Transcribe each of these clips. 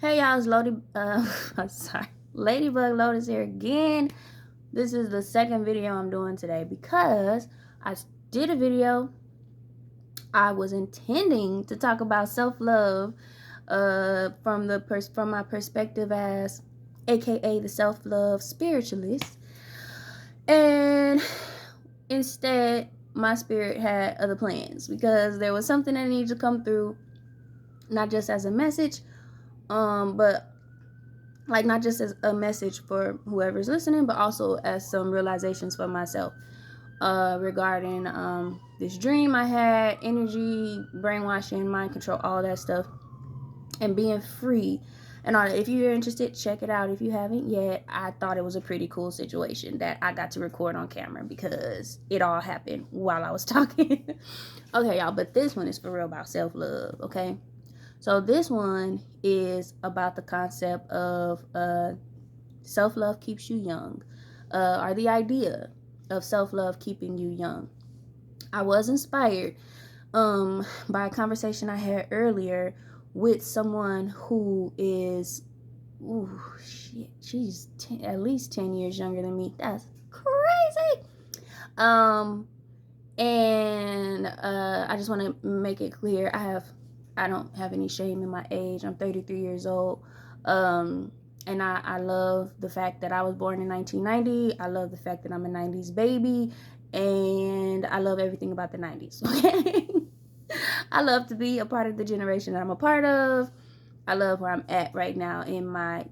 Hey y'all, it's Lodi. I'm sorry, Ladybug Lotus here again. This is the second video I'm doing today because I did a video. I was intending to talk about self-love, from my perspective as, AKA the self-love spiritualist, and instead my spirit had other plans because there was something that needed to come through, not just as a message, but like not just as a message for whoever's listening, but also as some realizations for myself regarding this dream I had, energy, brainwashing, mind control, all that stuff, and being free and all that. If you're interested, check it out. If you haven't yet, I thought it was a pretty cool situation that I got to record on camera because it all happened while I was talking. Okay, y'all, but this one is for real about self-love, okay? So this one is about the concept of self-love keeps you young, or the idea of self-love keeping you young. I was inspired by a conversation I had earlier with someone who is, ooh, shit, she's at least 10 years younger than me. That's crazy. Um, and I just want to make it clear, I don't have any shame in my age. I'm 33 years old. And I love the fact that I was born in 1990. I love the fact that I'm a 90s baby. And I love everything about the 90s. Okay? I love to be a part of the generation that I'm a part of. I love where I'm at right now in my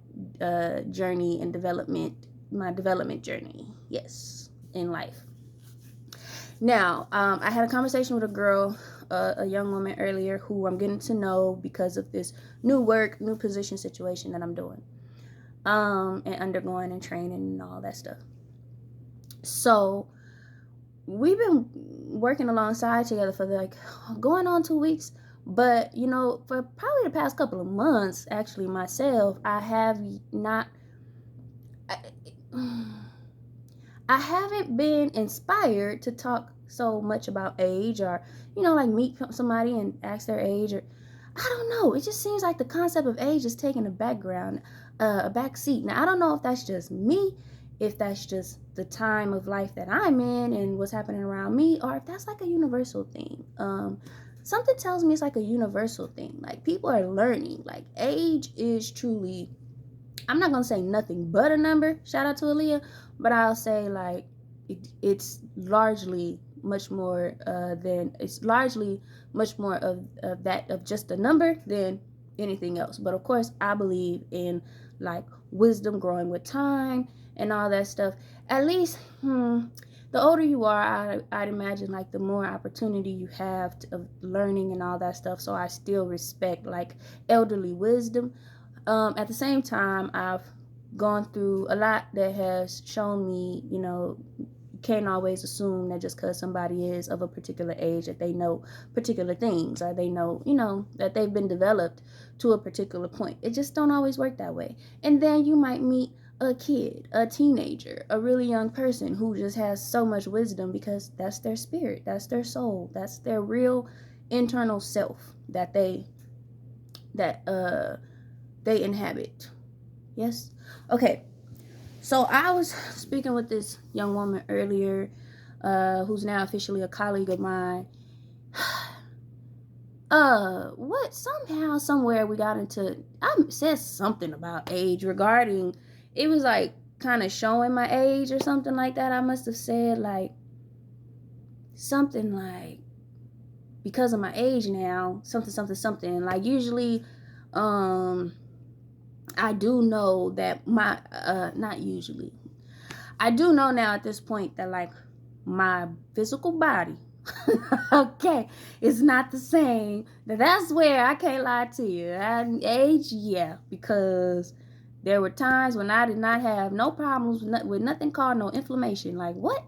journey and development, my development journey. Yes, in life. Now, I had a conversation with a girl, a young woman earlier, who I'm getting to know because of this new work, new position situation that I'm doing, and undergoing and training and all that stuff. So we've been working alongside together for like going on 2 weeks, but you know, for probably the past couple of months, actually myself, I have not. I haven't been inspired to talk so much about age, or, you know, like meet somebody and ask their age, or I don't know. It just seems like the concept of age is taking a background, a back seat. Now, I don't know if that's just me, if that's just the time of life that I'm in and what's happening around me, or if that's like a universal thing. Something tells me it's like a universal thing. Like people are learning. Like age is truly, I'm not gonna say nothing but a number. Shout out to Aaliyah, but I'll say like it's largely much more it's largely much more of that, of just a number than anything else. But of course, I believe in like wisdom growing with time and all that stuff. At least, the older you are, I'd imagine like the more opportunity you have of learning and all that stuff. So I still respect like elderly wisdom. At the same time, I've gone through a lot that has shown me, you know, you can't always assume that just because somebody is of a particular age that they know particular things, or they know, you know, that they've been developed to a particular point. It just don't always work that way. And then you might meet a kid, a teenager, a really young person who just has so much wisdom because that's their spirit, that's their soul, that's their real internal self that that they inhabit. Yes? Okay. So I was speaking with this young woman earlier, who's now officially a colleague of mine. What somehow, somewhere we got into, I said something about age regarding, it was like kind of showing my age or something like that. I must have said like something like, because of my age now, something, something, something. Like usually, I do know that my not usually. I do know now at this point that like my physical body, okay, is not the same. That's where I can't lie to you. Age, yeah, because there were times when I did not have no problems with nothing called no inflammation. Like what?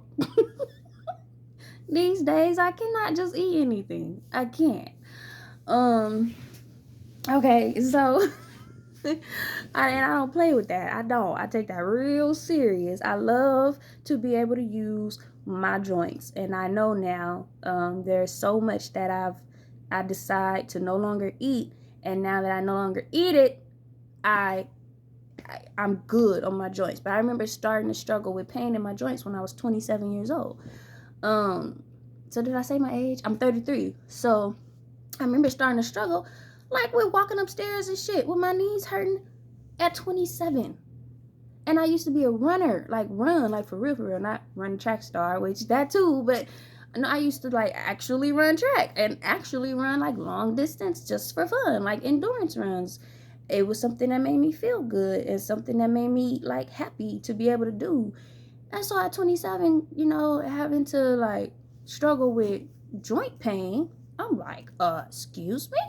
These days I cannot just eat anything. I can't. Um. Okay, so I don't play with that. I don't. I take that real serious. I love to be able to use my joints, and I know now there's so much that I decide to no longer eat, and now that I no longer eat it, I'm good on my joints. But I remember starting to struggle with pain in my joints when I was 27 years old. So did I say my age? I'm 33. So I remember starting to struggle, like with walking upstairs and shit, with my knees hurting at 27. And I used to be a runner, like run, like for real, not run track star, which that too, but no, I used to like actually run track and actually run like long distance just for fun, like endurance runs. It was something that made me feel good and something that made me like happy to be able to do. And so at 27, having to like struggle with joint pain, I'm like, excuse me?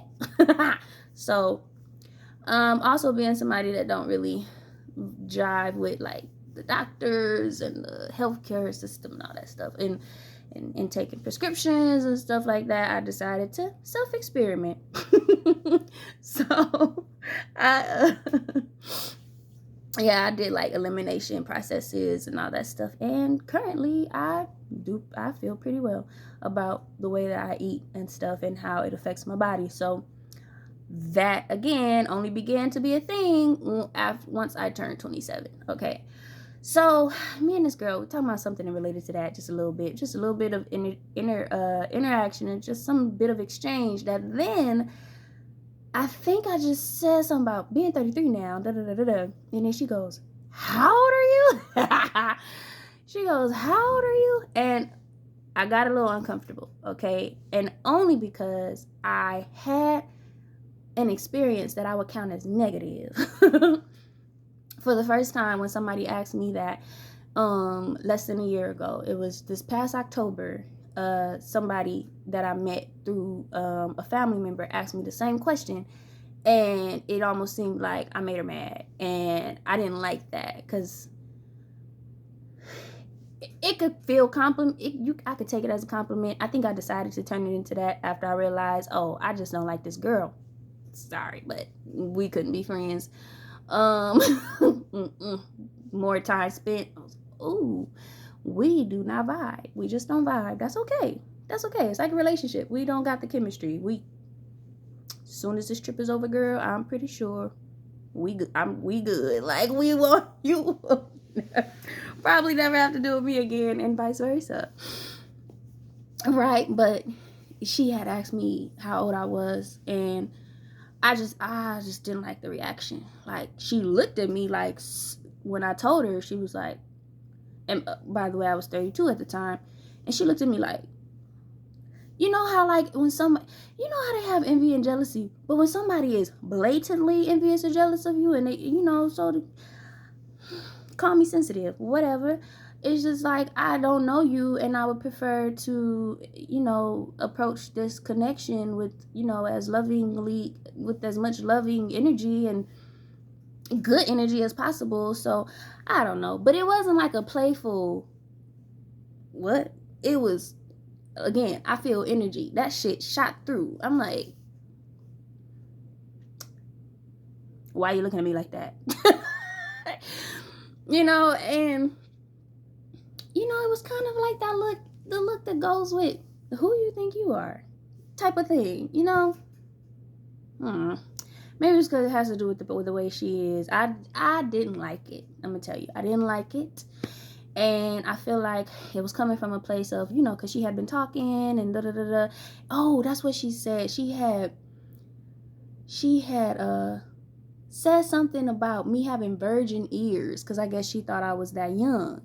So, also being somebody that don't really jive with like the doctors and the healthcare system and all that stuff, and taking prescriptions and stuff like that, I decided to self-experiment. So I I did like elimination processes and all that stuff, and currently I feel pretty well about the way that I eat and stuff and how it affects my body. So that again only began to be a thing once I turned 27. Okay, so me and this girl, we're talking about something related to that, just a little bit of interaction and just some bit of exchange that then I think I just said something about being 33 now, and then she goes, how old are you? She goes, how old are you? And I got a little uncomfortable, okay? And only because I had an experience that I would count as negative. For the first time when somebody asked me that less than a year ago. It was this past October. Somebody that I met through a family member asked me the same question, and it almost seemed like I made her mad, and I didn't like that because it could feel I could take it as a compliment. I think I decided to turn it into that after I realized, oh, I just don't like this girl. Sorry, but we couldn't be friends. More time spent. Ooh, we do not vibe. We just don't vibe. That's okay. It's like a relationship. We don't got the chemistry. As soon as this trip is over, girl, I'm pretty sure we good. Like, we want you probably never have to do with me again, and vice versa. Right? But she had asked me how old I was, and I just didn't like the reaction. Like, she looked at me like, when I told her, she was like, and by the way, I was 32 at the time, and she looked at me like, you know how like when somebody, you know how they have envy and jealousy, but when somebody is blatantly envious or jealous of you, and they, call me sensitive, whatever. It's just like, I don't know you, and I would prefer to, approach this connection with, as lovingly, with as much loving energy and good energy as possible. So I don't know, but it wasn't like a playful what. It was, again, I feel energy. That shit shot through. I'm like, why are you looking at me like that? And it was kind of like that look, the look that goes with who you think you are type of thing, Maybe it's because it has to do with the way she is. I didn't like it. I'm gonna tell you, I didn't like it, and I feel like it was coming from a place of, because she had been talking and da da da da. Oh, that's what she said. She had said something about me having virgin ears, because I guess she thought I was that young,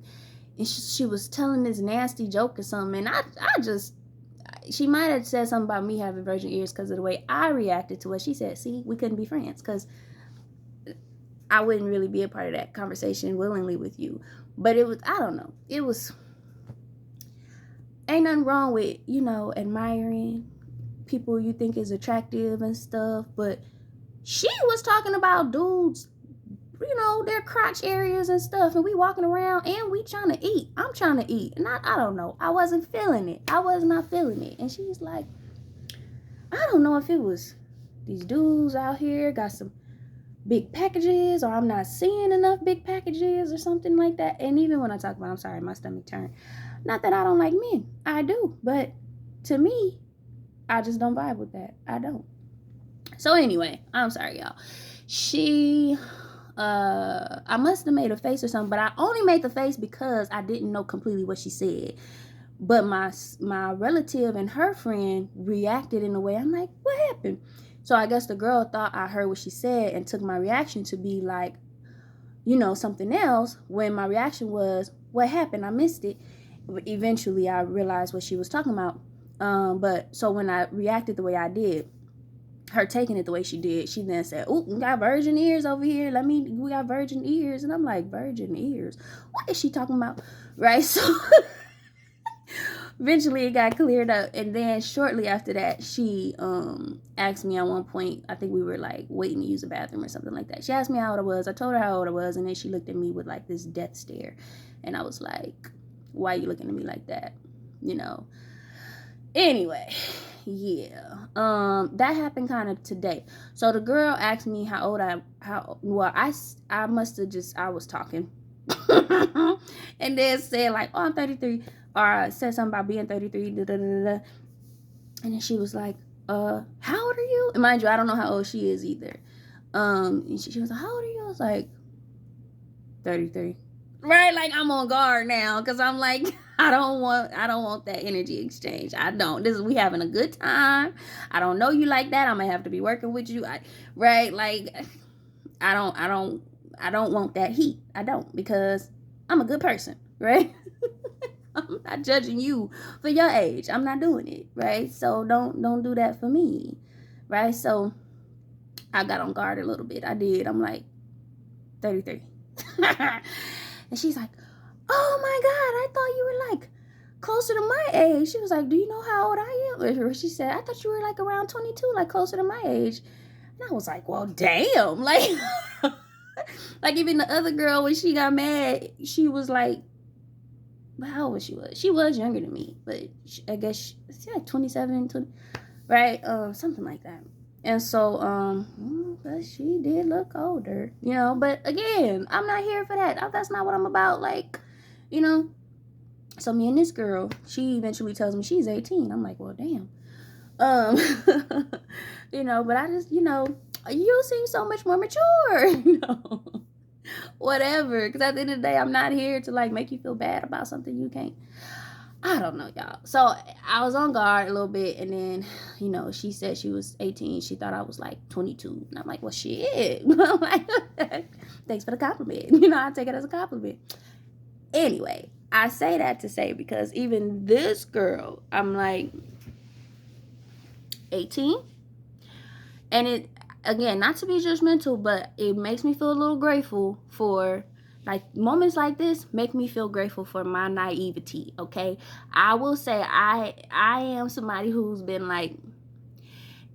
and she was telling this nasty joke or something, and she might have said something about me having virgin ears because of the way I reacted to what she said. See, we couldn't be friends because I wouldn't really be a part of that conversation willingly with you. But it was, I don't know. It was, ain't nothing wrong with, admiring people you think is attractive and stuff. But she was talking about dudes, their crotch areas and stuff, and we walking around and we trying to eat. I'm trying to eat, and I don't know. I wasn't feeling it. I was not feeling it. And she's like, I don't know if it was these dudes out here got some big packages, or I'm not seeing enough big packages or something like that. And even when I talk about, I'm sorry, my stomach turned. Not that I don't like men. I do. But to me, I just don't vibe with that. I don't. So anyway, I'm sorry, y'all. She, I must have made a face or something, but I only made the face because I didn't know completely what she said. But my relative and her friend reacted in a way. I'm like, what happened? So I guess the girl thought I heard what she said and took my reaction to be like, something else, when my reaction was, what happened? I missed it. Eventually, I realized what she was talking about. But so when I reacted the way I did, her taking it the way she did, she then said, "Oh, we got virgin ears over here. We got virgin ears." And I'm like, virgin ears? What is she talking about? Right? So eventually it got cleared up. And then shortly after that, she asked me at one point, I think we were like waiting to use the bathroom or something like that. She asked me how old I was. I told her how old I was. And then she looked at me with like this death stare. And I was like, why are you looking at me like that? Anyway, yeah. That happened kind of today. So the girl asked me how old I must have I was talking. And then said like, oh, I'm 33. Or I said something about being 33. Da, da, da, da. And then she was like, how old are you? And mind you, I don't know how old she is either. And she was like, how old are you? I was like, 33. Right? Like, I'm on guard now because I'm like, I don't want that energy exchange. I don't. We having a good time. I don't know you like that. I'm gonna have to be working with you. Right? Like, I don't want that heat. I don't, because I'm a good person, right? I'm not judging you for your age. I'm not doing it, right? So don't do that for me, right? So I got on guard a little bit. I did. I'm like, 33. And she's like, oh my God, I thought you were like closer to my age. She was like, do you know how old I am? Or she said, I thought you were like around 22, like closer to my age. And I was like, well, damn. Like, like even the other girl, when she got mad, she was like, how old she was? She was younger than me, but I guess she like 27, 20, right? Something like that. And so, but she did look older, but again, I'm not here for that. That's not what I'm about. Like, so me and this girl, she eventually tells me she's 18. I'm like, well, damn. But I just, you seem so much more mature, whatever. Because at the end of the day, I'm not here to like make you feel bad about something you can't. I don't know, y'all. So I was on guard a little bit, and then, she said she was 18. She thought I was like 22. And I'm like, well, shit. I'm like, thanks for the compliment. I take it as a compliment. Anyway, I say that to say, because even this girl, I'm like, 18. And it, again, not to be judgmental, but it makes me feel a little grateful for, like, moments like this make me feel grateful for my naivety, okay? I will say I am somebody who's been, like,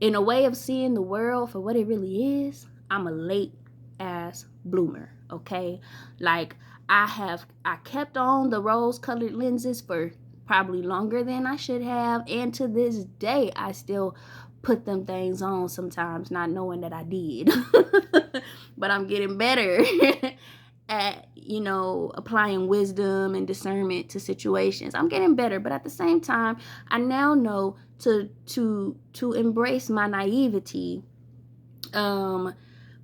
in a way of seeing the world for what it really is, I'm a late-ass bloomer, okay? Like, I kept on the rose-colored lenses for probably longer than I should have, and to this day, I still put them things on sometimes, not knowing that I did. But I'm getting better at, applying wisdom and discernment to situations. I'm getting better, but at the same time, I now know to embrace my naivety,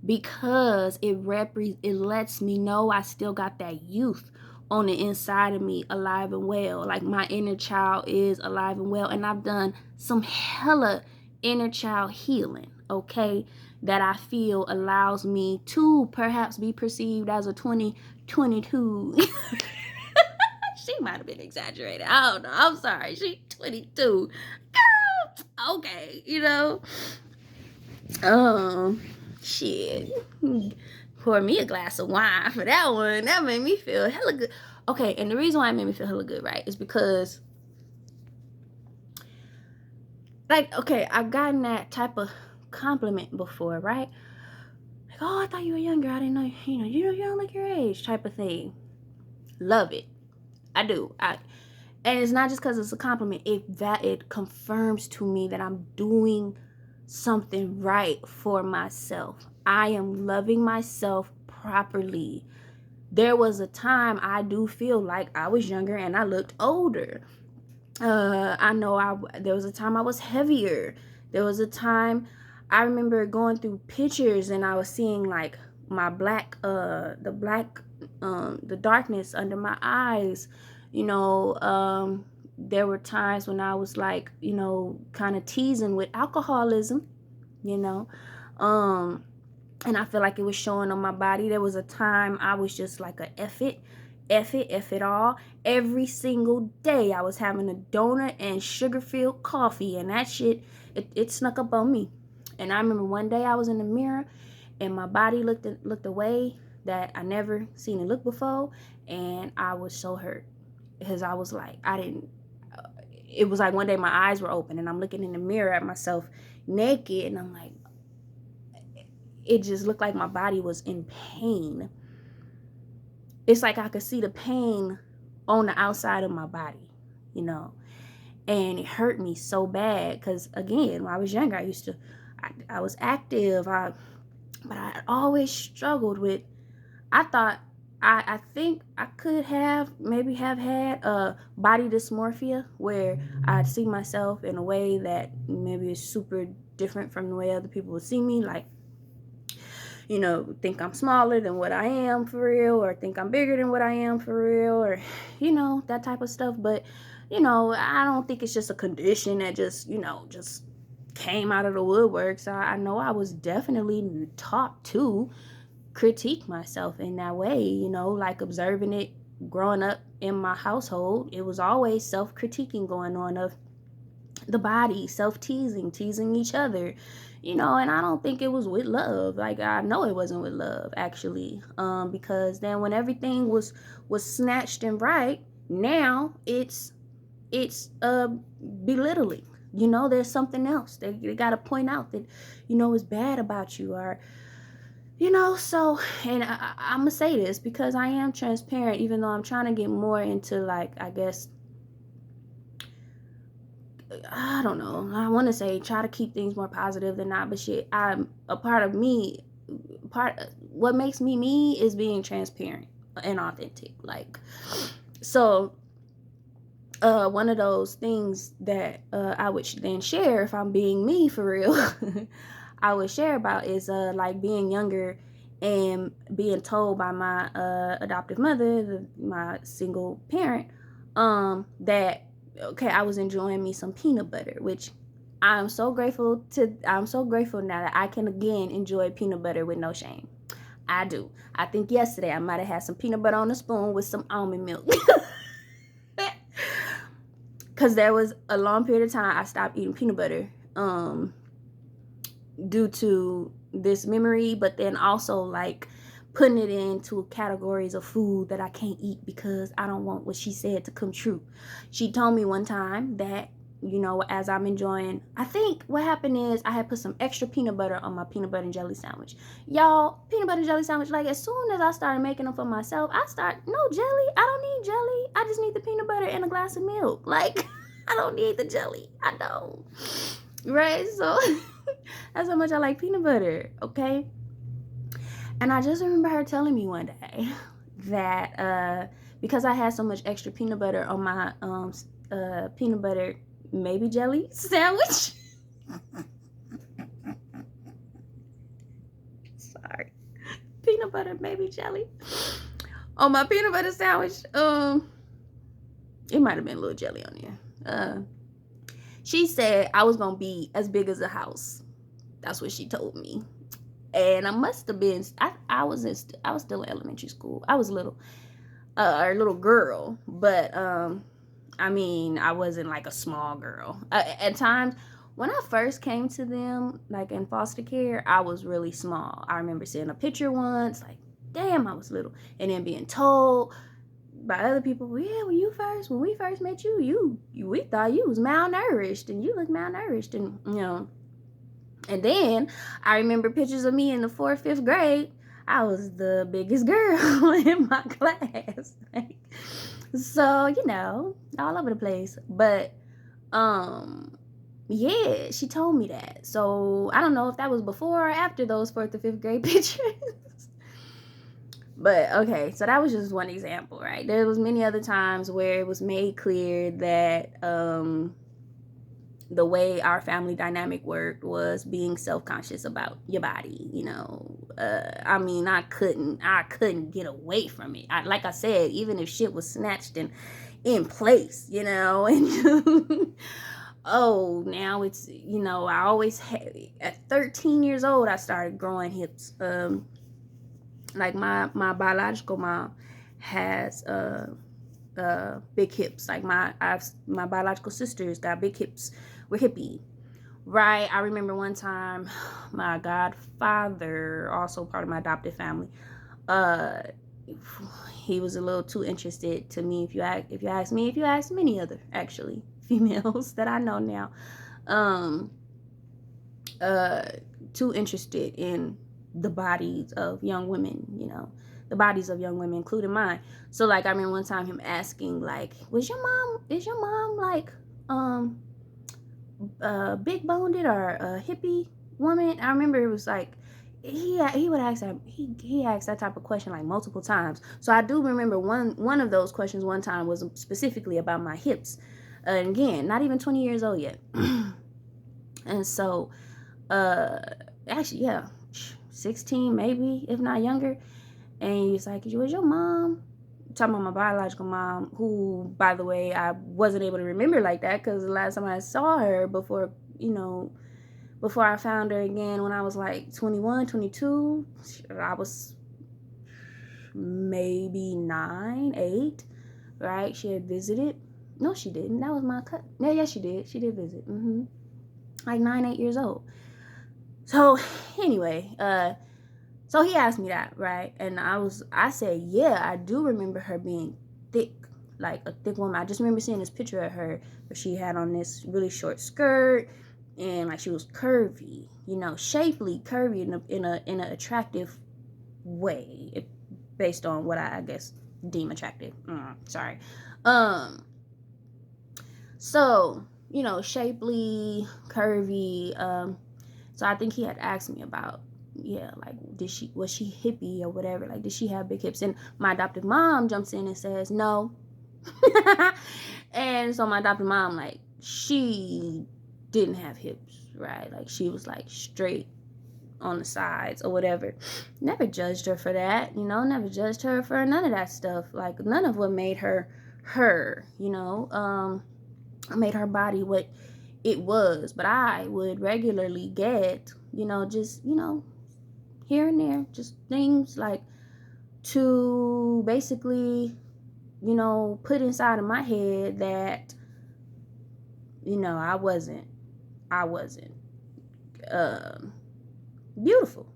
because it lets me know I still got that youth on the inside of me, alive and well. Like, my inner child is alive and well, and I've done some hella inner child healing, okay, that I feel allows me to perhaps be perceived as a 22. She might have been exaggerated. I don't know. I'm sorry. She's 22. Girl, okay, shit. Pour me a glass of wine for that one. That made me feel hella good. Okay, and the reason why it made me feel hella good, right, is because, like, okay, I've gotten that type of compliment before, right? Like, oh, I thought you were younger. I didn't know, you don't look your age, type of thing. Love it. I do. And it's not just because it's a compliment. It confirms to me that I'm doing something right for myself. I am loving myself properly. There was a time I do feel like I was younger and I looked older. I know there was a time I was heavier. There was a time I remember going through pictures and I was seeing like my the darkness under my eyes. You know, there were times when I was like, you know, kind of teasing with alcoholism, you know. And I feel like it was showing on my body. There was a time I was just like a F it all. Every single day I was having a donut and sugar-filled coffee, and that shit, it snuck up on me. And I remember one day I was in the mirror and my body looked away that I never seen it look before, and I was so hurt because I was like, it was like one day my eyes were open and I'm looking in the mirror at myself naked, and I'm like, it just looked like my body was in pain. It's like I could see the pain on the outside of my body, you know. And it hurt me so bad because, again, when I was younger, I was active, but I always struggled with, I think I could maybe have had body dysmorphia, where I'd see myself in a way that maybe is super different from the way other people would see me, like, you know, think I'm smaller than what I am for real, or think I'm bigger than what I am for real, or, you know, that type of stuff. But, you know, I don't think it's just a condition that just, you know, just came out of the woodwork. So I know I was definitely taught to critique myself in that way, you know, like observing it growing up in my household. It was always self-critiquing going on of the body, teasing each other, you know. And I don't think it was with love. Like, I know it wasn't with love, actually, because then when everything was snatched and right, now it's belittling. You know, there's something else they got to point out that, you know, is bad about you, or, you know. So, and I'm gonna say this because I am transparent, even though I'm trying to get more into, like, I guess, I don't know, I want to say try to keep things more positive than not, but shit, I'm a part of me, what makes me me is being transparent and authentic. Like, so one of those things that I would then share, if I'm being me for real, I would share about is like being younger and being told by my adoptive mother, my single parent, that, okay, I was enjoying me some peanut butter, which I'm so grateful now that I can again enjoy peanut butter with no shame. I do. I think yesterday I might have had some peanut butter on a spoon with some almond milk. Because there was a long period of time I stopped eating peanut butter due to this memory, but then also like putting it into categories of food that I can't eat because I don't want what she said to come true. She told me one time that, you know, as I'm enjoying, I think what happened is I had put some extra peanut butter on my peanut butter and jelly sandwich. Y'all, peanut butter and jelly sandwich, like, as soon as I started making them for myself, no jelly, I don't need jelly, I just need the peanut butter and a glass of milk. Like, I don't need the jelly, I don't. Right? So that's how much I like peanut butter, okay? And I just remember her telling me one day that because I had so much extra peanut butter on my peanut butter maybe jelly sandwich. Sorry. Peanut butter maybe jelly on my peanut butter sandwich. It might have been a little jelly on there. She said I was gonna be as big as a house. That's what she told me. And I must have been, I was still in elementary school. I was a little girl, but I mean, I wasn't like a small girl. At times, when I first came to them, like in foster care, I was really small. I remember seeing a picture once, like, damn, I was little, and then being told by other people, well, yeah, when we first met you, we thought you was malnourished, and you look malnourished, and, you know. And then I remember pictures of me in the 4th, 5th grade. I was the biggest girl in my class. So, you know, all over the place. But, yeah, she told me that. So I don't know if that was before or after those 4th or 5th grade pictures. But, okay, so that was just one example, right? There was many other times where it was made clear that, the way our family dynamic worked was being self-conscious about your body, you know. I mean, I couldn't get away from it. Like I said, even if shit was snatched and in place, you know, and oh, now it's, you know, I always had, at 13 years old, I started growing hips. Like my biological mom has big hips. Like my biological sisters got big hips. We're hippie, right? I remember one time my godfather, also part of my adopted family, he was a little too interested to me. If you ask me, if you ask many other actually females that I know now, too interested in the bodies of young women, you know, the bodies of young women, including mine. So like, I remember one time him asking, like, is your mom like big boned or a hippie woman? I remember it was like he would ask that, he asked that type of question like multiple times. So I do remember one of those questions one time was specifically about my hips. And again, not even 20 years old yet. And so actually, yeah, 16 maybe, if not younger. And he's like, was your mom, talking about my biological mom, who, by the way, I wasn't able to remember like that because the last time I saw her before, you know, before I found her again when I was like 21, 22, I was maybe 9, 8, right? She had visited. No, she didn't. That was my cut. Yeah, yes, she did. She did visit. Like 9, 8 years old. So anyway, so he asked me that, right? And I said, yeah, I do remember her being thick, like a thick woman. I just remember seeing this picture of her where she had on this really short skirt and like she was curvy, you know, shapely, curvy in an attractive way, based on what I guess deem attractive. Sorry. So, you know, shapely, curvy. So I think he had asked me about, yeah, like, was she hippie or whatever? Like, did she have big hips? And my adoptive mom jumps in and says, no. And so my adoptive mom, like, she didn't have hips, right? Like, she was like straight on the sides or whatever. Never judged her for that, you know, never judged her for none of that stuff. Like, none of what made her, you know, made her body what it was. But I would regularly get, you know, just, you know, here and there, just things like to basically, you know, put inside of my head that, you know, I wasn't beautiful,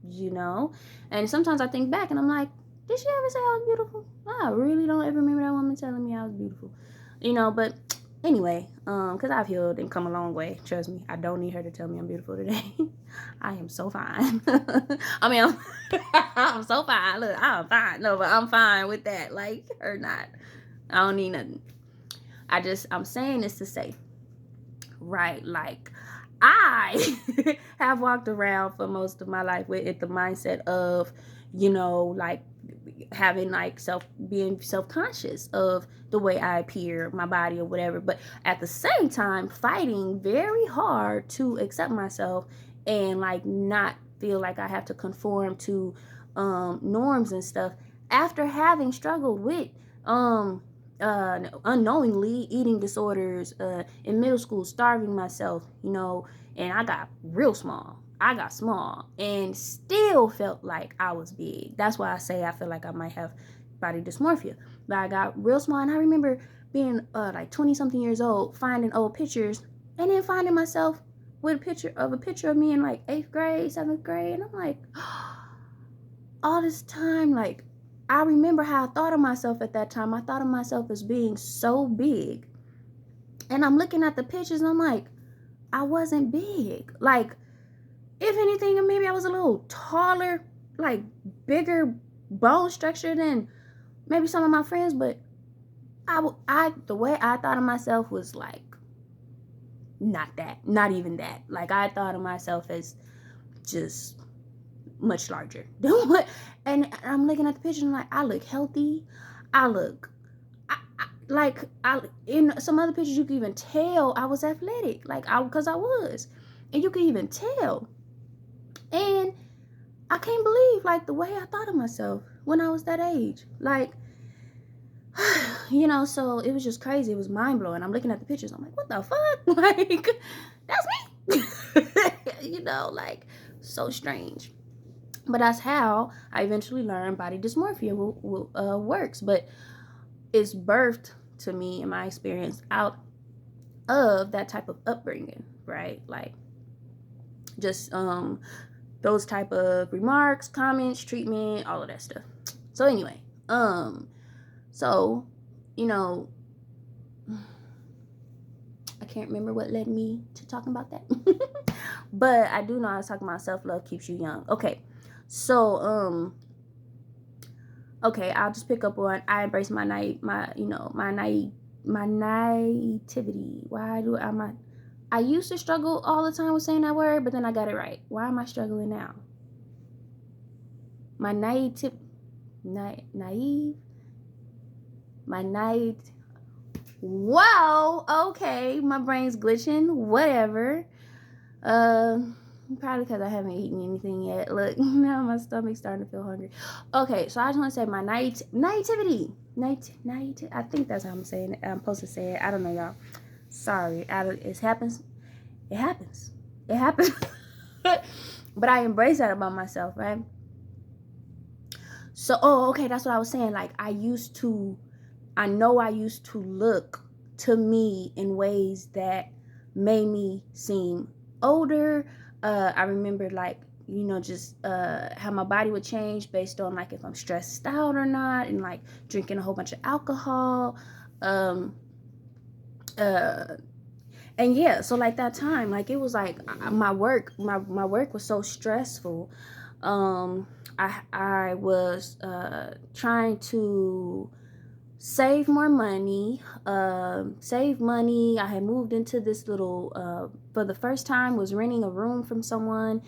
you know. And sometimes I think back and I'm like, did she ever say I was beautiful? I really don't ever remember that woman telling me I was beautiful, you know. But anyway, because I've healed and come a long way. Trust me, I don't need her to tell me I'm beautiful today. I am so fine. I mean, I'm so fine. Look, I'm fine. No, but I'm fine with that. Like, or not. I don't need nothing. I'm saying this to say, right, like, I have walked around for most of my life with the mindset of, you know, like, having like being self-conscious of the way I appear, my body or whatever, but at the same time fighting very hard to accept myself and like not feel like I have to conform to norms and stuff after having struggled with unknowingly eating disorders in middle school, starving myself, you know, and I got real small. I got small and still felt like I was big. That's why I say I feel like I might have body dysmorphia. But I got real small, and I remember being like 20 something years old, finding old pictures, and then finding myself with a picture of me in like 8th grade, 7th grade, and I'm like, all this time, like, I remember how I thought of myself at that time. I thought of myself as being so big, and I'm looking at the pictures, and I'm like, I wasn't big. Like, if anything, maybe I was a little taller, like bigger bone structure than maybe some of my friends, but the way I thought of myself was like not even that. Like, I thought of myself as just much larger than what. And I'm looking at the picture and I'm like, I look healthy. like, in some other pictures you could even tell I was athletic, like, because I was, and you could even tell. And I can't believe, like, the way I thought of myself when I was that age, like, you know. So it was just crazy. It was mind-blowing. I'm looking at the pictures, I'm like, what the fuck? Like, that's me. You know, like, so strange. But that's how I eventually learned body dysmorphia works. But it's birthed to me, in my experience, out of that type of upbringing, right? Like, just those type of remarks, comments, treatment, all of that stuff. So anyway, so, you know, I can't remember what led me to talking about that. But I do know I was talking about self-love keeps you young. Okay. So, okay, I'll just pick up on, I embrace my naivety. I used to struggle all the time with saying that word, but then I got it right. Why am I struggling now? My naive. Wow. Okay, my brain's glitching. Whatever. Probably because I haven't eaten anything yet. Look, now my stomach's starting to feel hungry. Okay, so I just want to say my naivety. I think that's how I'm saying it. I'm supposed to say it. I don't know, y'all. Sorry. It happens. It happens. It happens. But I embrace that about myself, right? So, okay, that's what I was saying. Like, I used to look to me in ways that made me seem older. I remember, like, you know, just how my body would change based on, like, if I'm stressed out or not, and, like, drinking a whole bunch of alcohol. And yeah, so, like, that time, like, it was like my work was so stressful. I was trying to save more money, save money. I had moved into this little, for the first time, was renting a room from someone.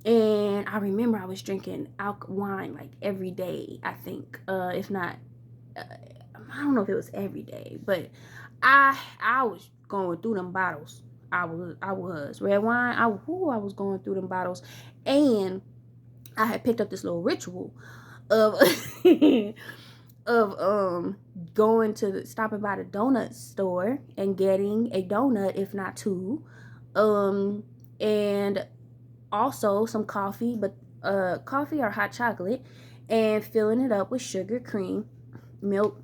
And I remember I was drinking wine, like, every day, I think. If not, I don't know if it was every day, but I was going through them bottles. I was red wine. I was going through them bottles. And I had picked up this little ritual of of stopping by the donut store and getting a donut, if not two, and also some coffee, but coffee or hot chocolate, and filling it up with sugar, cream, milk,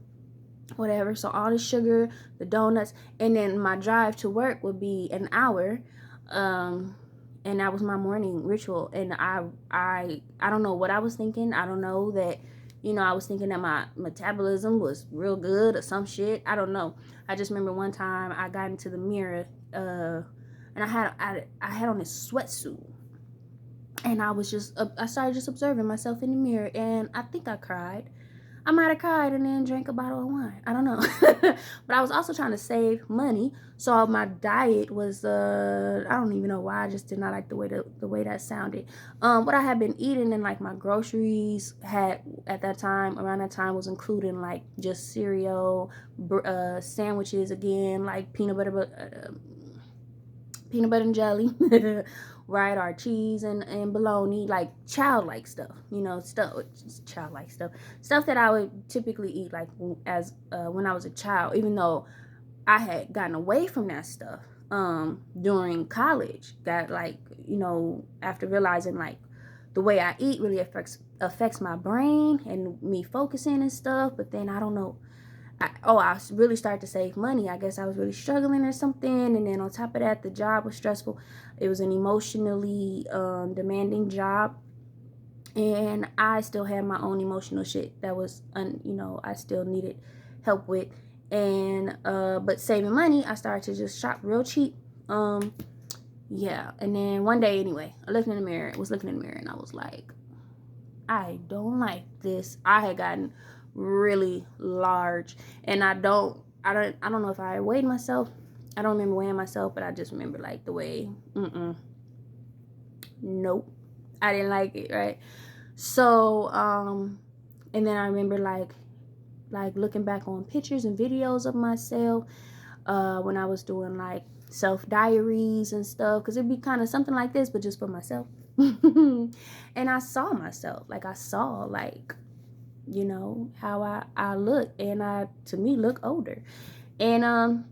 whatever. So all the sugar, the donuts, and then my drive to work would be an hour, and that was my morning ritual. And I don't know what I was thinking. I don't know that, you know, I was thinking that my metabolism was real good or some shit. I don't know. I just remember one time I got into the mirror, and I had on this sweatsuit, and I started just observing myself in the mirror, and I think I cried. I might have cried and then drank a bottle of wine. I don't know. But I was also trying to save money. So my diet was, I don't even know why. I just did not like the way that sounded. What I had been eating, and, like, my groceries had around that time, was including, like, just cereal, sandwiches again, like peanut butter and jelly, right, or cheese and bologna, like childlike stuff, you know, stuff that I would typically eat, like, as when I was a child, even though I had gotten away from that stuff during college. That, like, you know, after realizing, like, the way I eat really affects my brain and me focusing and stuff. But then I don't know, I really started to save money. I guess I was really struggling or something. And then on top of that, the job was stressful. It was an emotionally demanding job. And I still had my own emotional shit that was, you know, I still needed help with. And, but saving money, I started to just shop real cheap. Yeah. And then one day, anyway, I was looking in the mirror, and I was like, I don't like this. I had gotten really large, and I don't know if I weighed myself. I don't remember weighing myself, but I just remember, like, the way, nope, I didn't like it, right? So, and then I remember, like, like looking back on pictures and videos of myself when I was doing like self diaries and stuff, because it'd be kind of something like this, but just for myself. And I saw myself, like I saw like, you know, how I look, and I, to me, look older. And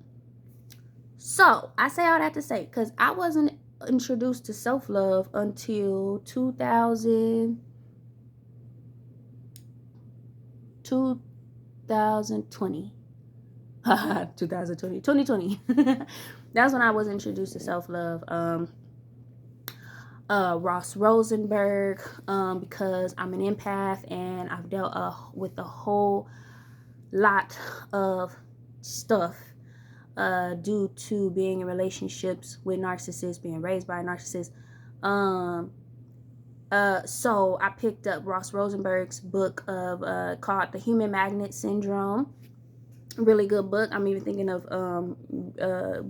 so I say all that to say, because I wasn't introduced to self-love until 2020. That's when I was introduced to self-love. Ross Rosenberg, because I'm an empath and I've dealt with a whole lot of stuff due to being in relationships with narcissists, being raised by a narcissist. So I picked up Ross Rosenberg's book of called The Human Magnet Syndrome. Really good book. I'm even thinking of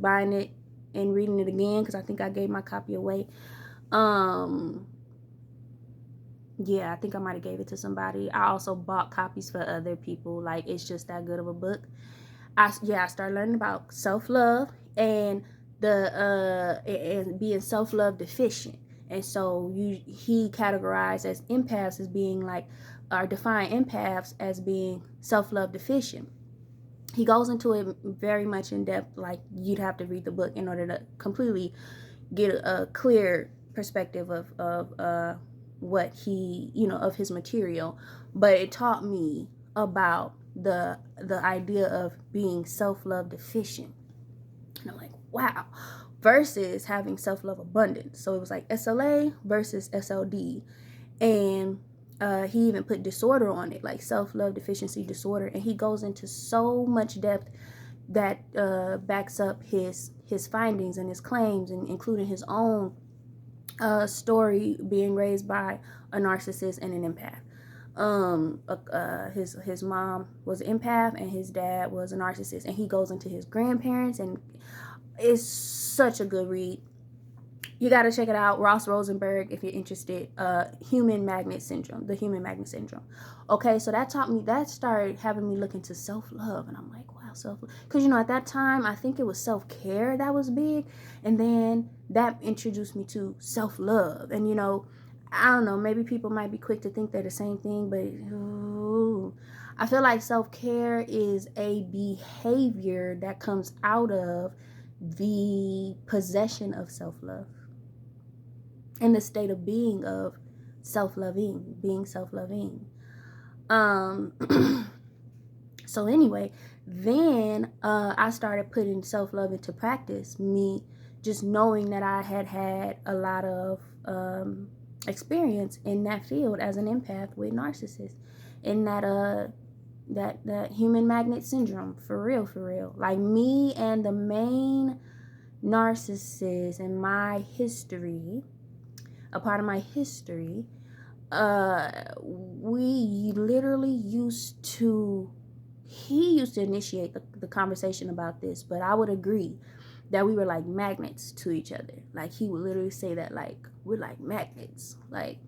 buying it and reading it again, because I think I gave my copy away. Yeah, I think I might have gave it to somebody. I also bought copies for other people. Like, it's just that good of a book. I started learning about self-love and and being self-love deficient. And so he categorized as empaths as being like, or define empaths as being self-love deficient. He goes into it very much in depth. Like, you'd have to read the book in order to completely get a clear perspective of what he, you know, of his material. But it taught me about the idea of being self-love deficient. And I'm like, wow. Versus having self-love abundance. So it was like SLA versus SLD. And he even put disorder on it, like self-love deficiency disorder. And he goes into so much depth that backs up his findings and his claims, and including his own story being raised by a narcissist and an empath. His mom was an empath and his dad was a narcissist, and he goes into his grandparents, and it's such a good read. You got to check it out. Ross Rosenberg, if you're interested. Human Magnet Syndrome. The Human Magnet Syndrome. Okay, so that started having me look into self-love, and I'm like, wow, self-love. Because, you know, at that time, I think it was self-care that was big, and then that introduced me to self-love. And, you know, I don't know, maybe people might be quick to think they're the same thing, but I feel like self-care is a behavior that comes out of the possession of self-love, in the state of being of self-loving, being self-loving. So anyway, then I started putting self-love into practice, me just knowing that I had a lot of experience in that field as an empath with narcissists, in that human magnet syndrome, for real. Like, me and the main narcissist in my history, a part of my history, we literally he used to initiate the conversation about this, but I would agree that we were like magnets to each other. Like, he would literally say that, like, we're like magnets, like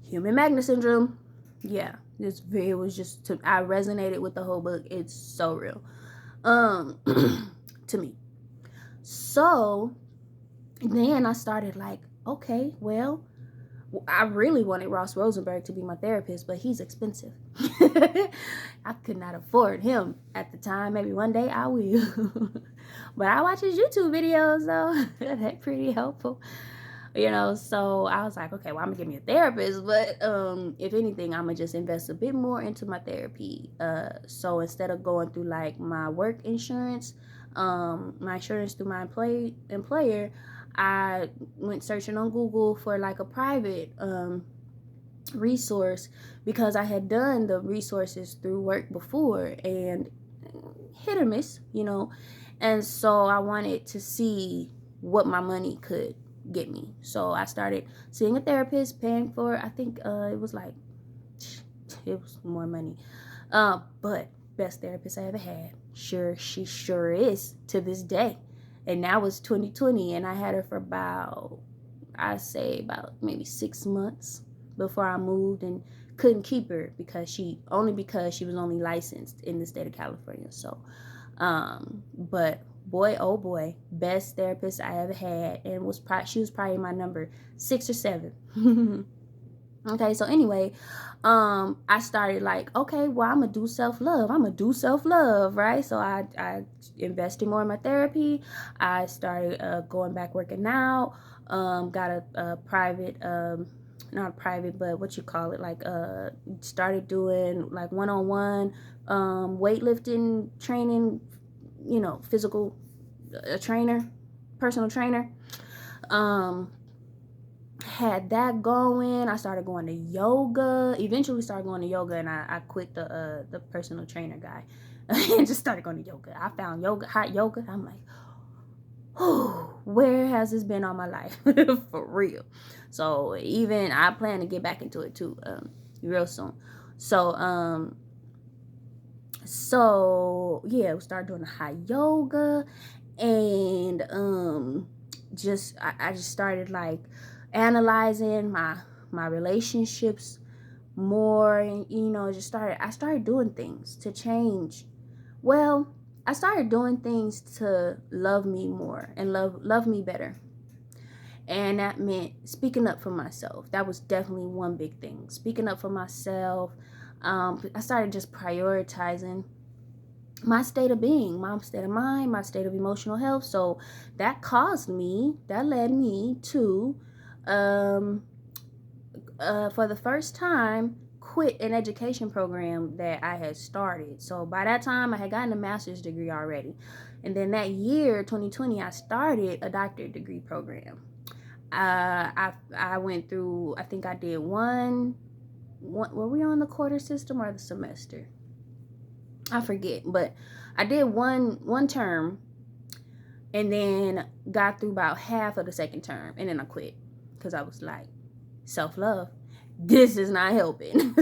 human magnet syndrome. Yeah, it was just, I resonated with the whole book. It's so real to me. So then I started like, okay, well, I really wanted Ross Rosenberg to be my therapist, but he's expensive. I could not afford him at the time. Maybe one day I will. But I watch his YouTube videos, though. They're pretty helpful. You know, so I was like, okay, well, I'm gonna get me a therapist, but if anything, I'm gonna just invest a bit more into my therapy. So instead of going through like my work insurance, my insurance through my employer, I went searching on Google for like a private resource, because I had done the resources through work before and hit or miss, you know. And so I wanted to see what my money could get me. So I started seeing a therapist, paying for, I think it was more money. But best therapist I ever had. She sure is to this day. And now it's 2020, and I had her for about maybe 6 months before I moved and couldn't keep her because she was only licensed in the state of California. So, but boy, oh boy, best therapist I ever had, and she was probably my number 6 or 7. Okay, so anyway, I started like, okay, well, I'm gonna do self-love, right? So I invested more in my therapy. I started going back working out. Got a private, not a private, but what you call it, like started doing like one-on-one weightlifting training, physical personal trainer. Had that going. I started going to yoga. Eventually started going to yoga, and I quit the personal trainer guy and just started going to yoga. I found hot yoga. I'm like, oh, where has this been all my life? For real. So even I plan to get back into it too, real soon. So yeah, we started doing the hot yoga, and I just started like analyzing my relationships more, and I started doing things to change. Well, I started doing things to love me more and love me better. And that meant speaking up for myself. That was definitely one big thing. Speaking up for myself. I started just prioritizing my state of being, my state of mind, my state of emotional health. So that led me to, for the first time, quit an education program that I had started. So by that time, I had gotten a master's degree already. And then that year, 2020, I started a doctorate degree program. I went through, I think I did one, were we on the quarter system or the semester? I forget, but I did one term, and then got through about half of the second term, and then I quit because I was like, self-love, this is not helping.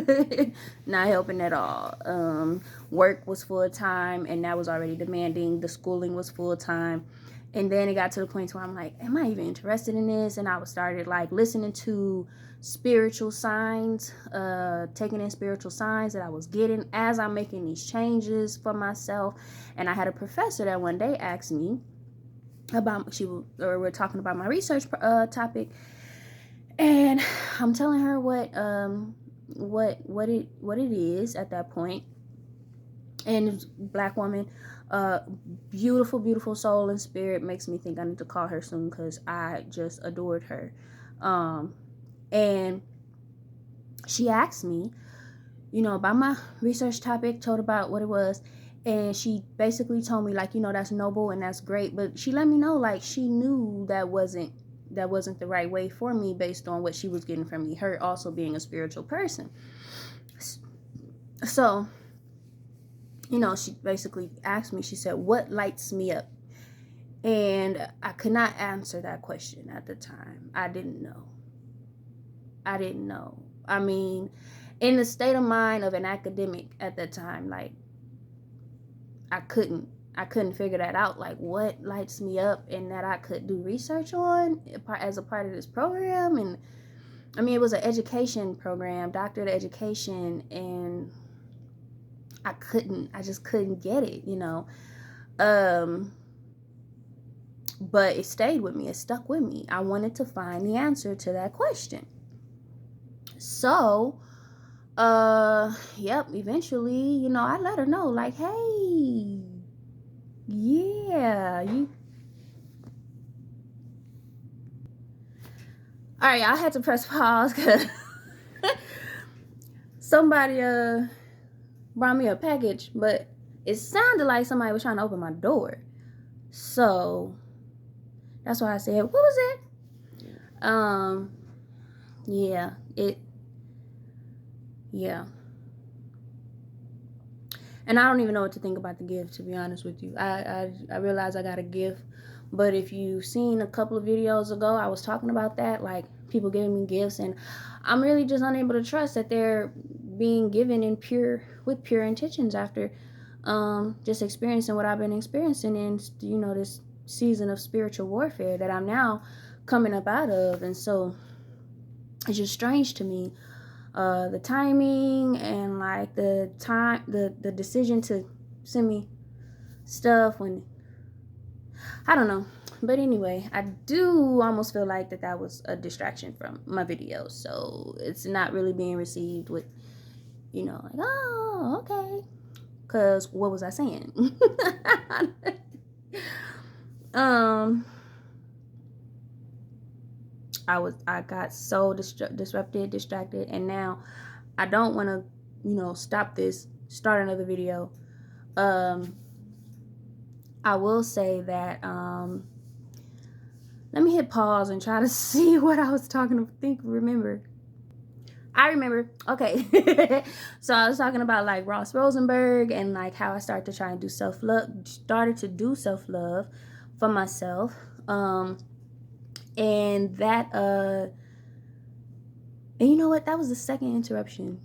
Not helping at all. Work was full-time, and that was already demanding. The schooling was full-time, and then it got to the point where I'm like, am I even interested in this? And I started like listening to spiritual signs, taking in spiritual signs that I was getting as I'm making these changes for myself. And I had a professor that one day asked me about, we're talking about my research topic, and I'm telling her what it is at that point. And Black woman, beautiful soul and spirit, makes me think I need to call her soon because I just adored her. And she asked me, about my research topic, told about what it was, and she basically told me like, that's noble and that's great, but she let me know like she knew that wasn't the right way for me based on what she was getting from me, her also being a spiritual person. So, she basically asked me, she said, what lights me up? And I could not answer that question at the time. I didn't know. I mean, in the state of mind of an academic at that time, like, I couldn't figure that out, like what lights me up and that I could do research on as a part of this program. And I mean, it was an education program, doctorate of education, and I just couldn't get it, but it stayed with me, it stuck with me. I wanted to find the answer to that question. So eventually, I let her know, like, hey, yeah, all right, I had to press pause because somebody brought me a package, but it sounded like somebody was trying to open my door. So that's why I said, what was it? Yeah. And I don't even know what to think about the gift, to be honest with you. I realize I got a gift, but if you've seen a couple of videos ago, I was talking about that, like people giving me gifts, and I'm really just unable to trust that they're being given with pure intentions after just experiencing what I've been experiencing in this season of spiritual warfare that I'm now coming up out of. And so it's just strange to me. the timing and like the decision to send me stuff when, I don't know. But anyway, I do almost feel like that was a distraction from my video, so it's not really being received with, like, oh, okay, because what was I saying? I got so distracted, and now I don't want to, stop this, start another video. I will say that, let me hit pause and try to see what I was talking about. I remember. Okay. So I was talking about like Ross Rosenberg and like how I started to try and started to do self-love for myself. And that, and you know what? That was the second interruption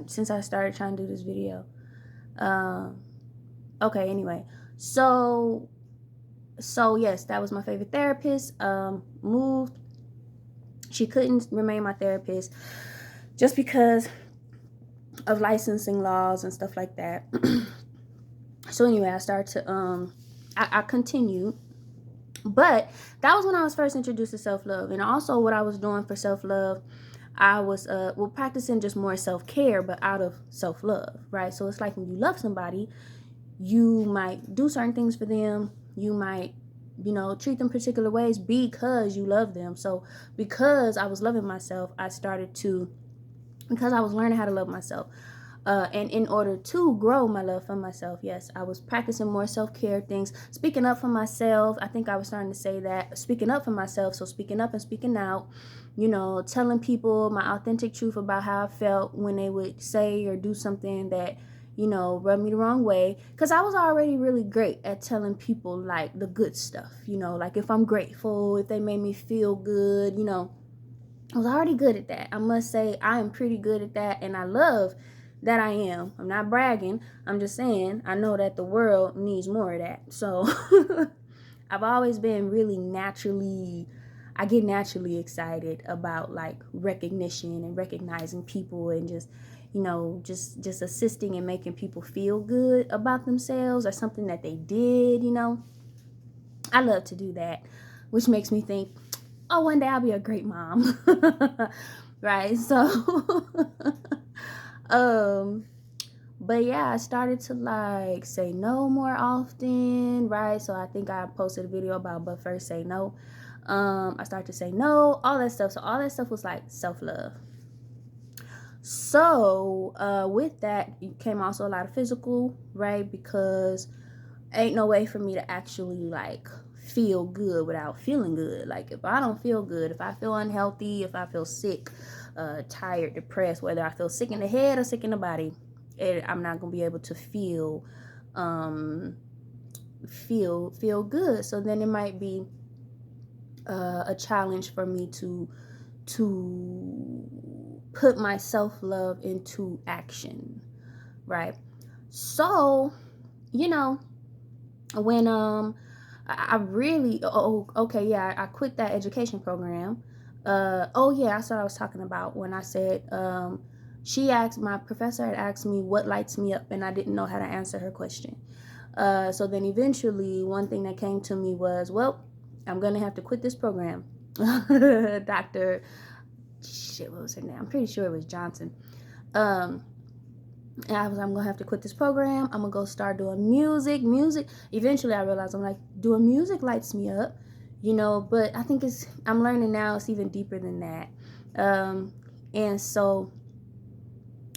since I started trying to do this video. Okay, anyway. So yes, that was my favorite therapist. Moved. She couldn't remain my therapist just because of licensing laws and stuff like that. So anyway, I started to, I continued. But that was when I was first introduced to self-love. And also what I was doing for self-love, I was, practicing just more self-care, but out of self-love, right? So it's like when you love somebody, you might do certain things for them. You might, treat them particular ways because you love them. So because I was loving myself, because I was learning how to love myself. And in order to grow my love for myself, yes, I was practicing more self-care things, speaking up for myself. I think I was starting to say that, speaking up for myself. So speaking up and speaking out, telling people my authentic truth about how I felt when they would say or do something that, rubbed me the wrong way. Because I was already really great at telling people like the good stuff, like if I'm grateful, if they made me feel good, I was already good at that. I must say I am pretty good at that, and I love that I am. I'm not bragging. I'm just saying I know that the world needs more of that. So I've always been really I get naturally excited about like recognition and recognizing people and just, just assisting and making people feel good about themselves or something that they did, I love to do that, which makes me think, oh, one day I'll be a great mom. Right? So but yeah, I started to like say no more often, right? So I think I posted a video about but first say no. I started to say no, all that stuff. So all that stuff was like self-love. So with that came also a lot of physical, right? Because ain't no way for me to actually like feel good without feeling good. Like if I don't feel good, if I feel unhealthy, if I feel sick, tired, depressed, whether I feel sick in the head or sick in the body, I'm not gonna be able to feel good. So then it might be a challenge for me to put my self-love into action, right? So when I really I quit that education program. That's what I was talking about when I said my professor had asked me what lights me up, and I didn't know how to answer her question. So then eventually one thing that came to me was, well, I'm gonna have to quit this program. Dr. what was her name? I'm pretty sure it was Johnson. And I'm gonna have to quit this program. I'm gonna go start doing music. Eventually I realized I'm like, doing music lights me up, but I think I'm learning now it's even deeper than that. And so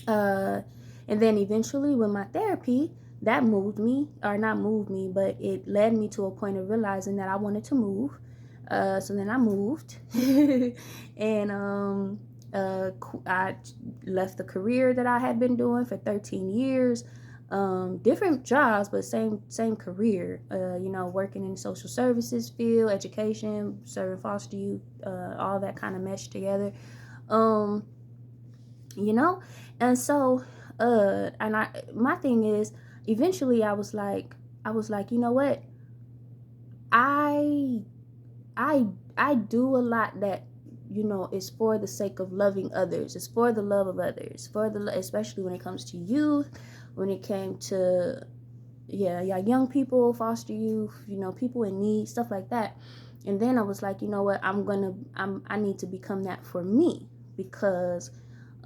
and then eventually with my therapy, that moved me, or not moved me, but it led me to a point of realizing that I wanted to move. So then I moved and I left the career that I had been doing for 13 years, different jobs, but same career, working in social services field, education, serving foster youth, all that kind of meshed together, and so, my thing is, eventually I was like, you know what? I do a lot that it's for the sake of loving others. It's for the love of others, especially when it comes to youth, when it came to young people, foster youth, people in need, stuff like that. And then I was like, you know what, I need to become that for me, because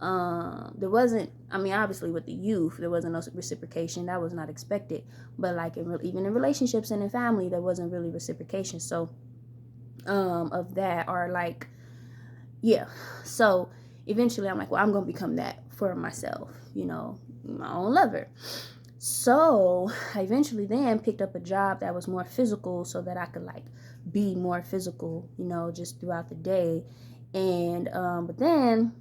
there wasn't, obviously with the youth, there wasn't no reciprocation. That was not expected. But like even in relationships and in family, there wasn't really reciprocation. So of that, or like, so eventually I'm like, well, I'm gonna become that for myself, my own lover. So I eventually then picked up a job that was more physical, so that I could like be more physical, just throughout the day. And but then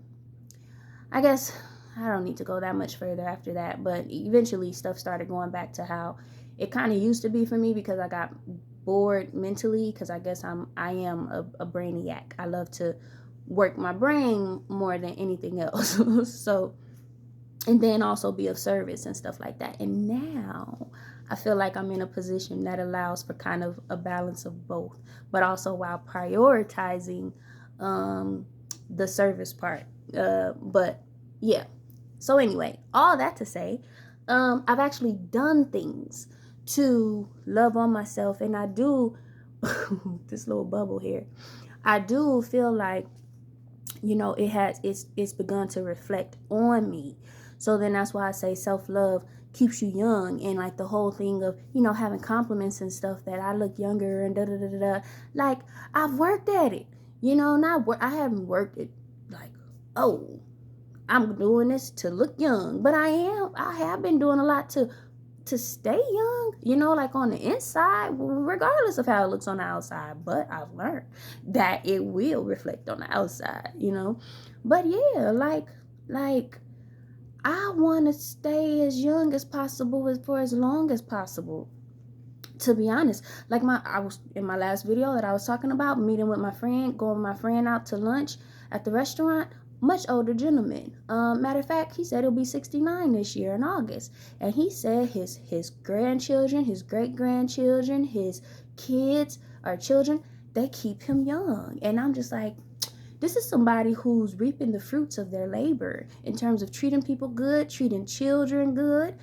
I guess I don't need to go that much further after that, but eventually stuff started going back to how it kind of used to be for me, because I got bored mentally, because I guess I am a brainiac. I love to work my brain more than anything else. So, and then also be of service and stuff like that. And now I feel like I'm in a position that allows for kind of a balance of both, but also while prioritizing the service part. But yeah. So anyway, all that to say, I've actually done things to love on myself, and I do this little bubble here. I do feel like it's begun to reflect on me. So then that's why I say self-love keeps you young, and like the whole thing of having compliments and stuff, that I look younger and da da da da. Like, I've worked at it, I haven't worked it like, oh, I'm doing this to look young, but I have been doing a lot to stay young, like on the inside, regardless of how it looks on the outside. But I've learned that it will reflect on the outside, But yeah, like I want to stay as young as possible, for as long as possible. To be honest, like I was in my last video that I was talking about, meeting with my friend, going with my friend out to lunch at the restaurant. Much older gentleman. Matter of fact, he said he'll be 69 this year in August, and he said his grandchildren, his great grandchildren, his kids or children, they keep him young. And I'm just like, this is somebody who's reaping the fruits of their labor in terms of treating people good, treating children good,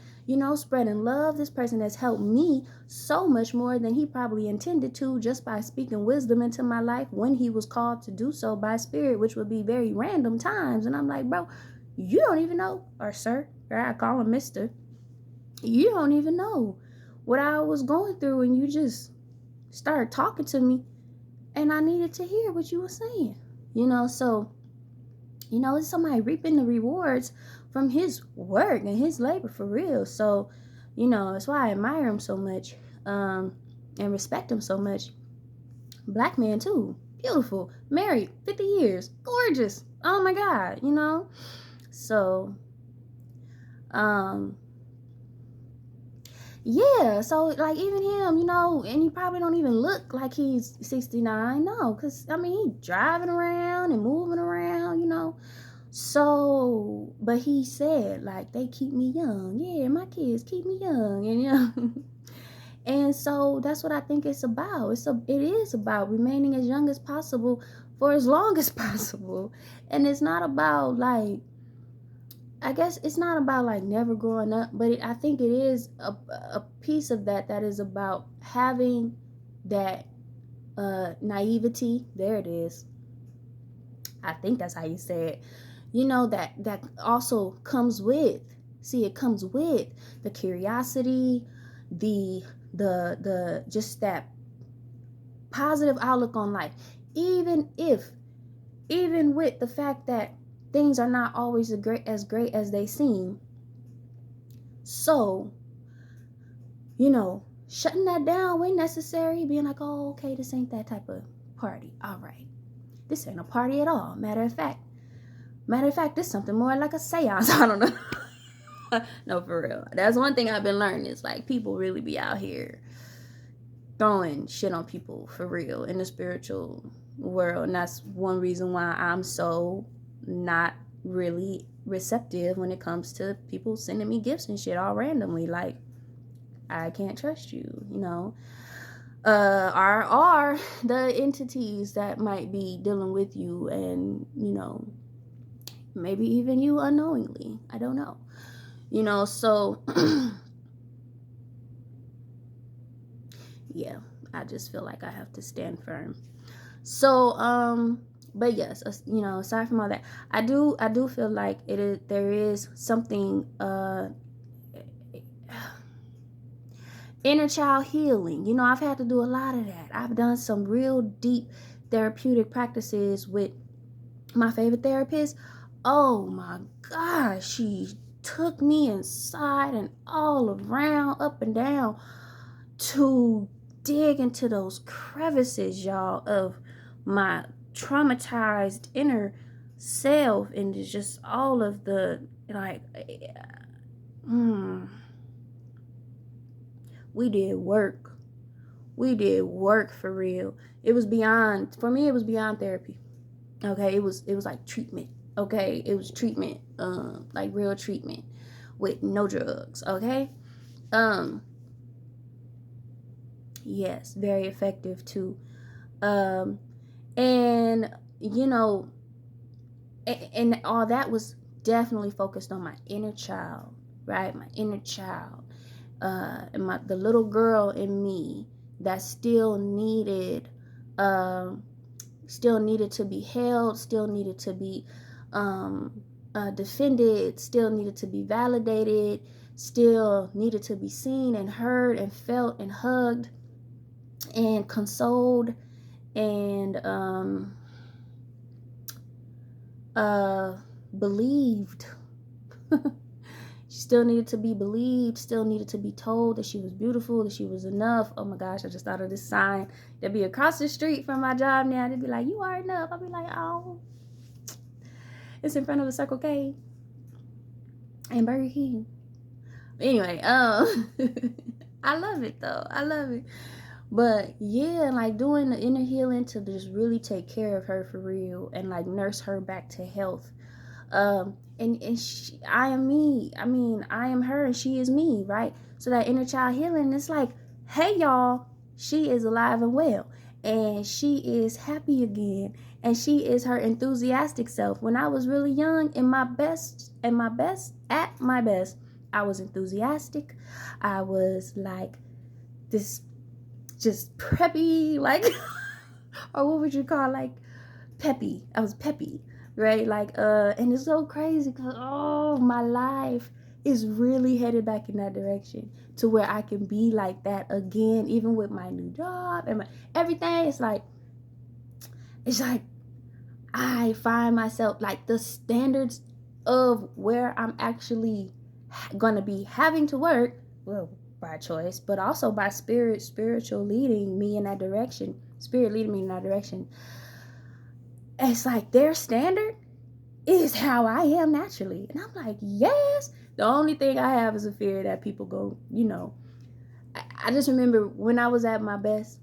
spreading love. This person has helped me so much more than he probably intended to, just by speaking wisdom into my life when he was called to do so by spirit, which would be very random times. And I'm like, bro, you don't even know, or sir, or I call him mister, you don't even know what I was going through, and you just started talking to me, and I needed to hear what you were saying. So, it's somebody reaping the rewards from his work and his labor, for real. So, that's why I admire him so much, and respect him so much. Black man too, beautiful, married 50 years, gorgeous. Oh my God, So, yeah, so like even him, and he probably don't even look like he's 69. No, because he driving around and moving around, So, but he said, like, they keep me young. Yeah, my kids keep me young, and and so that's what I think it's about. It is about remaining as young as possible for as long as possible, and it's not about like, I guess it's not about like never growing up, but I think it is a piece of that is about having that naivety. There it is. I think that's how you say it. That also comes with. See, it comes with the curiosity, the just that positive outlook on life, even with the fact that things are not always as great as they seem. So, shutting that down when necessary, being like, oh, okay, this ain't that type of party. All right. This ain't a party at all. Matter of fact, this is something more like a seance. I don't know. No, for real. That's one thing I've been learning, is like people really be out here throwing shit on people for real in the spiritual world. And that's one reason why I'm so not really receptive when it comes to people sending me gifts and shit all randomly. Like, I can't trust you, are the entities that might be dealing with you, and maybe even you unknowingly. I don't know. So yeah, I just feel like I have to stand firm. So but yes, aside from all that, I do feel like there is something inner child healing. I've had to do a lot of that. I've done some real deep therapeutic practices with my favorite therapist. Oh my gosh, she took me inside and all around, up and down, to dig into those crevices, y'all, of my traumatized inner self, and just all of the, like, we did work. We did work for real. It was beyond, for me, it was beyond therapy. Okay, it was like treatment. Okay, it was treatment, like real treatment with no drugs. Okay, yes, very effective too. And and all that was definitely focused on my inner child, right? My inner child, and the little girl in me that still needed to be held, still needed to be defended, still needed to be validated, still needed to be seen and heard and felt and hugged and consoled, and believed. She still needed to be believed, still needed to be told that she was beautiful, that she was enough. Oh my gosh, I just thought of this sign that'd be across the street from my job now. They'd be like, "You are enough." I'd be like, "Oh, it's in front of a Circle K and Burger King." Anyway, I love it though. I love it. But yeah, like doing the inner healing to just really take care of her for real and like nurse her back to health. And I am me. I mean, I am her and she is me, right? So that inner child healing, it's like, hey y'all, she is alive and well, and she is happy again, and she is her enthusiastic self. When I was really young, at my best, I was enthusiastic. I was like this, just preppy, like, or what would you call, like, peppy. I was peppy, right? Like, and it's so crazy because, my life is really headed back in that direction to where I can be like that again, even with my new job and everything. It's like I find myself, like, the standards of where I'm actually gonna be having to work, well, by choice, but also by spiritual leading me in that direction, spirit leading me in that direction. It's like their standard is how I am naturally. And I'm like, yes. The only thing I have is a fear that people go, I just remember when I was at my best,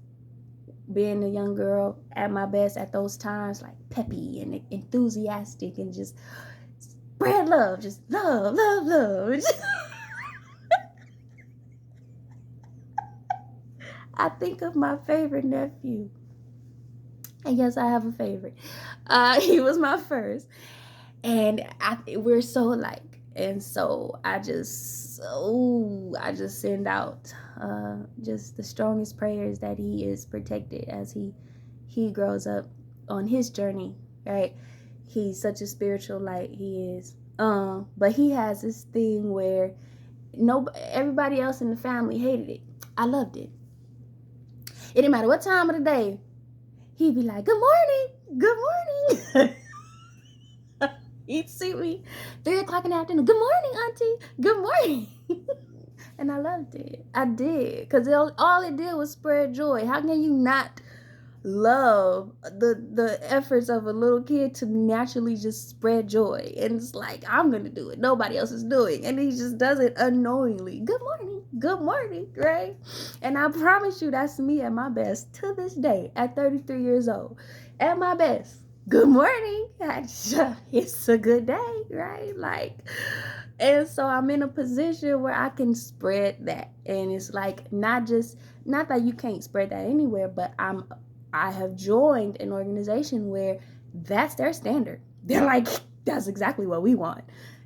being a young girl at my best at those times, like peppy and enthusiastic and just spread love, just love, love, love. I think of my favorite nephew. I guess I have a favorite. He was my first. And we're so alike. And so I just send out just the strongest prayers that he is protected as he grows up on his journey, right? He's such a spiritual light, he is. But he has this thing where everybody else in the family hated it. I loved it. It didn't matter what time of the day. He'd be like, "Good morning, good morning." He'd see me 3:00 in the afternoon. "Good morning, auntie. Good morning." And I loved it. I did. Because all it did was spread joy. How can you not love the efforts of a little kid to naturally just spread joy? And it's like, I'm going to do it. Nobody else is doing. And he just does it unknowingly. Good morning. Good morning. Right? And I promise you, that's me at my best to this day at 33 years old. At my best. good morning. It's a good day, right? Like, and so I'm in a position where I can spread that. And it's like, not that you can't spread that anywhere, but I have joined an organization where that's their standard. They're like, that's exactly what we want.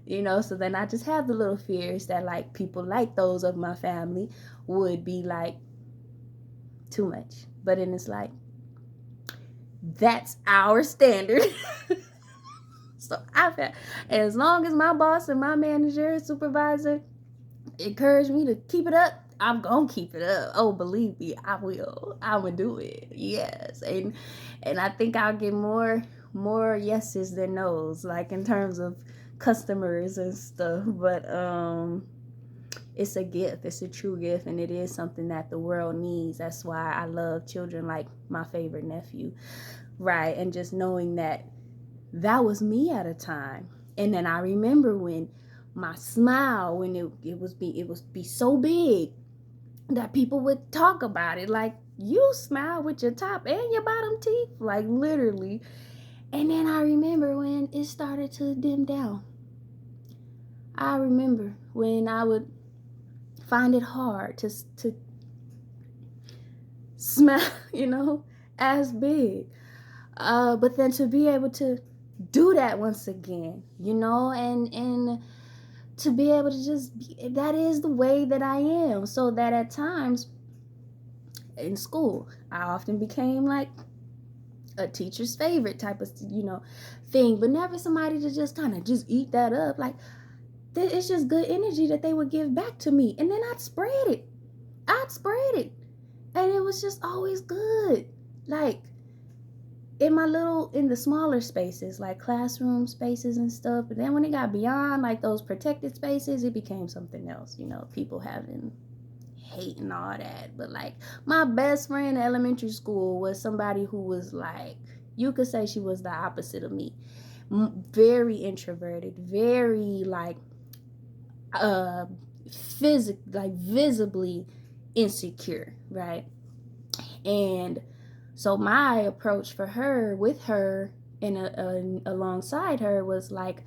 So then I just have the little fears that like people like those of my family would be like too much. But then it's like, that's our standard. So I felt, as long as my boss and my manager, supervisor encourage me to keep it up, I'm gonna keep it up. Oh, believe me, I will. I will do it. Yes, and I think I'll get more yeses than nos, like in terms of customers and stuff. But it's a gift. It's a true gift, and it is something that the world needs. That's why I love children like my favorite nephew, right? And just knowing that was me at a time. And then I remember when my smile, when it was be so big that people would talk about it, like, you smile with your top and your bottom teeth, like literally. And then I remember when it started to dim down. I remember when I would find it hard to smile, as big. But then to be able to do that once again, and to be able to just be, that is the way that I am. So that at times in school, I often became like a teacher's favorite type of, thing, but never somebody to just kind of just eat that up. Like, it's just good energy that they would give back to me. And then I'd spread it. And it was just always good. Like, in the smaller spaces, like classroom spaces and stuff. But then when it got beyond like those protected spaces, it became something else, people having hate and all that. But like, my best friend in elementary school was somebody who was like, you could say she was the opposite of me. Very introverted, very like visibly insecure, right? And so my approach for her, with her, and alongside her, was like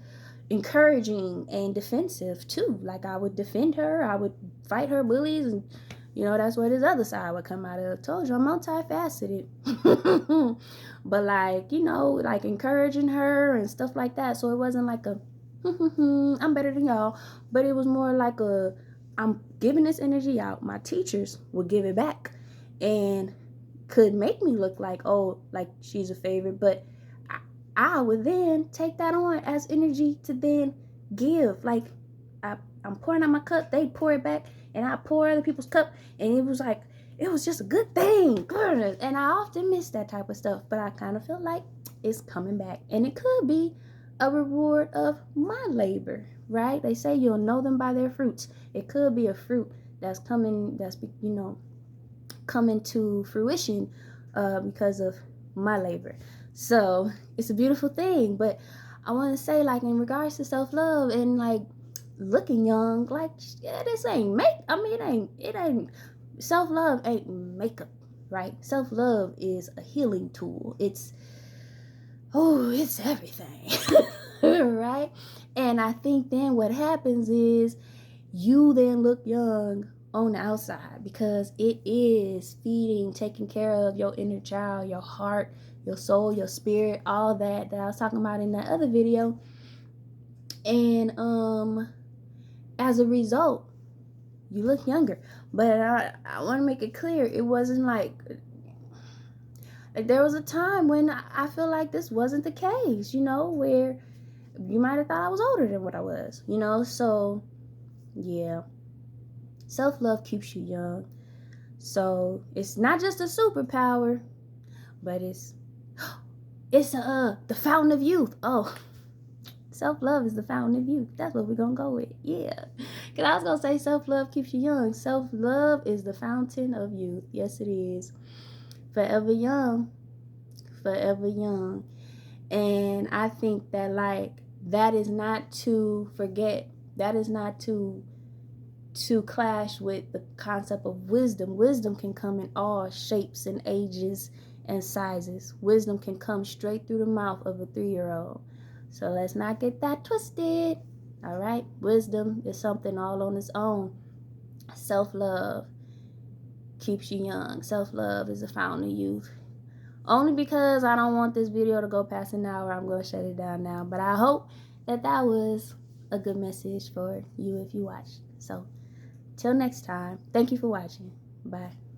encouraging and defensive too. Like, I would defend her, I would fight her bullies, and that's where this other side would come out of. I told you, I'm multifaceted. But like, like encouraging her and stuff like that. So it wasn't like a I'm better than y'all, but it was more like I'm giving this energy out. My teachers would give it back and could make me look like, oh, like she's a favorite, but I would then take that on as energy to then give. Like, I'm pouring out my cup, they pour it back, and I pour other people's cup, and it was like, it was just a good thing. And I often miss that type of stuff, but I kind of feel like it's coming back, and it could be a reward of my labor, right? They say you'll know them by their fruits. It could be a fruit that's coming to fruition because of my labor. So it's a beautiful thing. But I want to say, like, in regards to self-love and like looking young, like, yeah, this ain't it ain't self-love ain't makeup, right? Self-love is a healing tool. It's everything. Right? And I think then what happens is you then look young on the outside, because it is feeding, taking care of your inner child, your heart, your soul, your spirit, all that I was talking about in that other video. And as a result, you look younger. But I want to make it clear, it wasn't like there was a time when I feel like this wasn't the case, where you might have thought I was older than what I was, so yeah. Self-love keeps you young. So it's not just a superpower, but it's the fountain of youth. Oh, self-love is the fountain of youth. That's what we're gonna go with. Yeah. Because I was gonna say self-love keeps you young. Self-love is the fountain of youth. Yes, it is. Forever young. Forever young. And I think that, like, that is not to forget. That is not to clash with the concept of wisdom. Wisdom can come in all shapes and ages and sizes. Wisdom can come straight through the mouth of a 3-year-old. So let's not get that twisted. All right? Wisdom is something all on its own. Self-love keeps you young. Self-love is a fountain of youth. Only because I don't want this video to go past an hour, I'm going to shut it down now. But I hope that was a good message for you if you watched. So, till next time, thank you for watching. Bye.